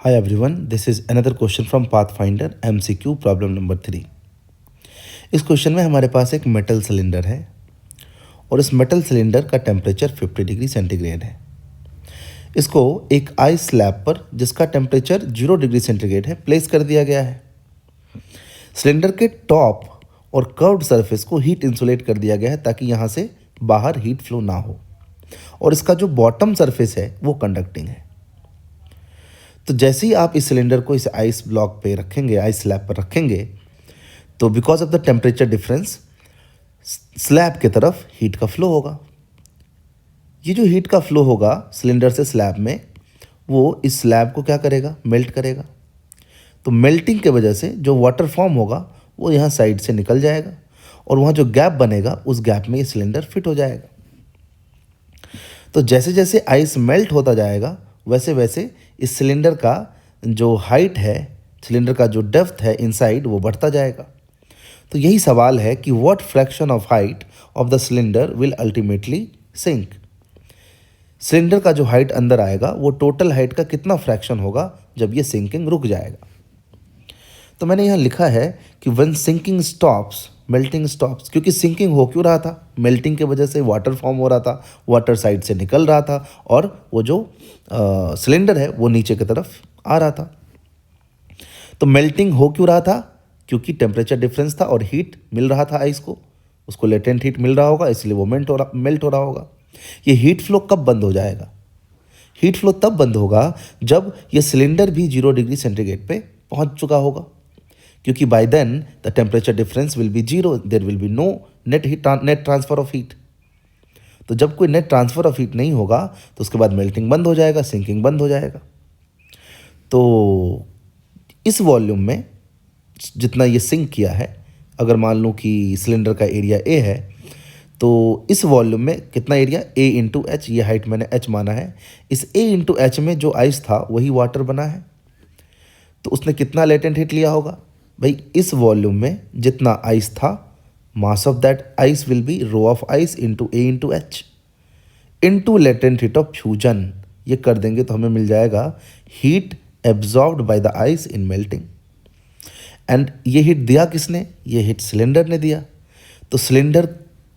Hi everyone, this is another question from Pathfinder MCQ problem number 3। इस question में हमारे पास एक मेटल सिलेंडर है और इस मेटल सिलेंडर का टेम्परेचर 50 डिग्री सेंटीग्रेड है। इसको एक आइस स्लैब पर जिसका टेम्परेचर 0 डिग्री सेंटीग्रेड है प्लेस कर दिया गया है। सिलेंडर के टॉप और कर्व्ड सरफेस को हीट इंसुलेट कर दिया गया है ताकि यहाँ से बाहर हीट फ्लो ना हो, और इसका जो बॉटम सरफेस है वो कंडक्टिंग है। तो जैसे ही आप इस सिलेंडर को इस आइस ब्लॉक पे रखेंगे, आइस स्लैब पर रखेंगे, तो because of the temperature difference slab की तरफ हीट का फ्लो होगा। ये जो हीट का फ्लो होगा सिलेंडर से स्लैब में, वो इस स्लैब को क्या करेगा, मेल्ट करेगा। तो मेल्टिंग के वजह से जो वाटर फॉर्म होगा वो यहाँ साइड से निकल जाएगा और वहाँ जो गैप बनेगा उस गैप में ये सिलेंडर फिट हो जाएगा। तो जैसे जैसे आइस मेल्ट होता जाएगा वैसे वैसे इस सिलेंडर का जो हाइट है, सिलेंडर का जो डेप्थ है इनसाइड, वो बढ़ता जाएगा। तो यही सवाल है कि what fraction of height of the cylinder will ultimately sink. Cylinder का जो हाइट अंदर आएगा वो टोटल हाइट का कितना फ्रैक्शन होगा जब ये सिंकिंग रुक जाएगा। तो मैंने यहाँ लिखा है कि when sinking stops melting stops, क्योंकि सिंकिंग हो क्यों रहा था, मेल्टिंग के वजह से वाटर फॉर्म हो रहा था, वाटर साइड से निकल रहा था और वो जो सिलेंडर है वो नीचे की तरफ आ रहा था। तो मेल्टिंग हो क्यों रहा था, क्योंकि टेम्परेचर डिफरेंस था और हीट मिल रहा था आइस को, उसको लेटेंट हीट मिल रहा होगा, इसलिए वो मेल्ट हो रहा होगा। ये हीट फ्लो कब बंद हो जाएगा? हीट फ्लो तब बंद होगा जब ये सिलेंडर भी 0 डिग्री सेंटीग्रेड पे पहुंच चुका होगा, क्योंकि by then the temperature difference will be 0, there will be no net transfer of heat. तो जब कोई नेट ट्रांसफर ऑफ हीट नहीं होगा तो उसके बाद मेल्टिंग बंद हो जाएगा, सिंकिंग बंद हो जाएगा। तो इस वॉल्यूम में जितना ये सिंक किया है, अगर मान लो कि सिलेंडर का एरिया ए है, तो इस वॉल्यूम में कितना एरिया, ए इंटू एच, ये हाइट मैंने एच माना है। इस ए इंटू एच में जो आइस था वही वाटर बना है, तो उसने कितना लेटेंट हीट लिया होगा भाई? इस वॉल्यूम में जितना आइस था, mass of that ice will be rho of ice into A into H into latent heat of fusion. ये कर देंगे तो हमें मिल जाएगा heat absorbed by the ice in melting. And ये हीट दिया किसने? ये हीट सिलेंडर ने दिया। तो सिलेंडर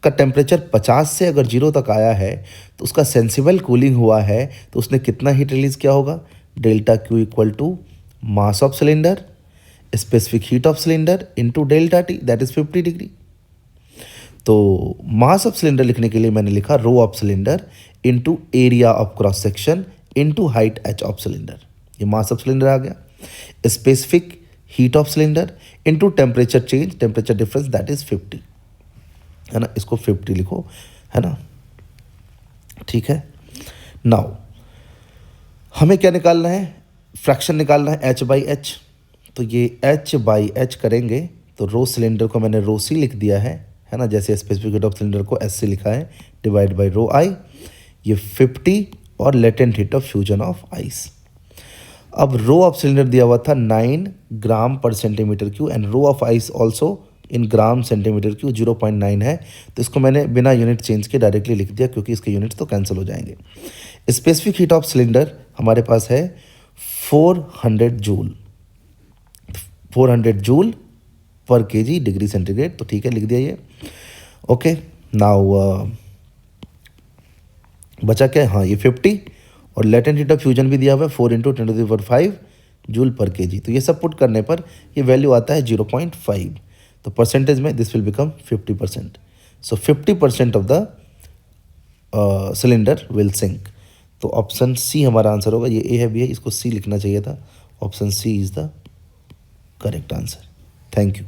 का टेम्परेचर 50 से अगर 0 तक आया है तो उसका सेंसिबल कूलिंग हुआ है, तो उसने कितना हीट रिलीज किया होगा? Delta Q equal to mass of cylinder specific heat of cylinder into delta T, that is 50 degree. तो मास ऑफ सिलेंडर लिखने के लिए मैंने लिखा rho of cylinder into area of cross section into height H of cylinder. ये mass of cylinder आ गया। Specific heat of cylinder into temperature change, temperature difference, that is 50, है ना। इसको 50 लिखो, है ना, ठीक है। नाउ हमें क्या निकालना है? फ्रैक्शन निकालना है एच बाई एच। तो ये एच बाई एच करेंगे तो रो सिलेंडर को मैंने रो सी लिख दिया है ना, जैसे स्पेसिफिक हीट ऑफ सिलेंडर को एस सी लिखा है, डिवाइड बाई रो आई। ये 50 और latent heat of fusion of ice. अब रो ऑफ सिलेंडर दिया हुआ था 9 gram per centimetre cube and rho of ice also in gram centimetre cube 0.9 है। तो इसको मैंने बिना यूनिट चेंज के डायरेक्टली लिख दिया, क्योंकि इसके यूनिट्स तो कैंसिल हो जाएंगे। स्पेसिफिक हीट ऑफ सिलेंडर हमारे पास है 400 जूल, 400 जूल पर केजी डिग्री सेंटीग्रेड। तो ठीक है, लिख दिया ये। ओके, नाउ बचा क्या? हाँ, ये 50 और लेटेंट हीट ऑफ फ्यूजन भी दिया हुआ है 4 इंटू 10⁵ जूल पर केजी। तो ये सब पुट करने पर ये वैल्यू आता है 0.5। तो परसेंटेज में this will become 50%। So 50% of the cylinder will sink. तो ऑप्शन सी हमारा आंसर होगा। ये ए है, बी है, इसको सी लिखना चाहिए था। Option C is the correct answer. Thank you.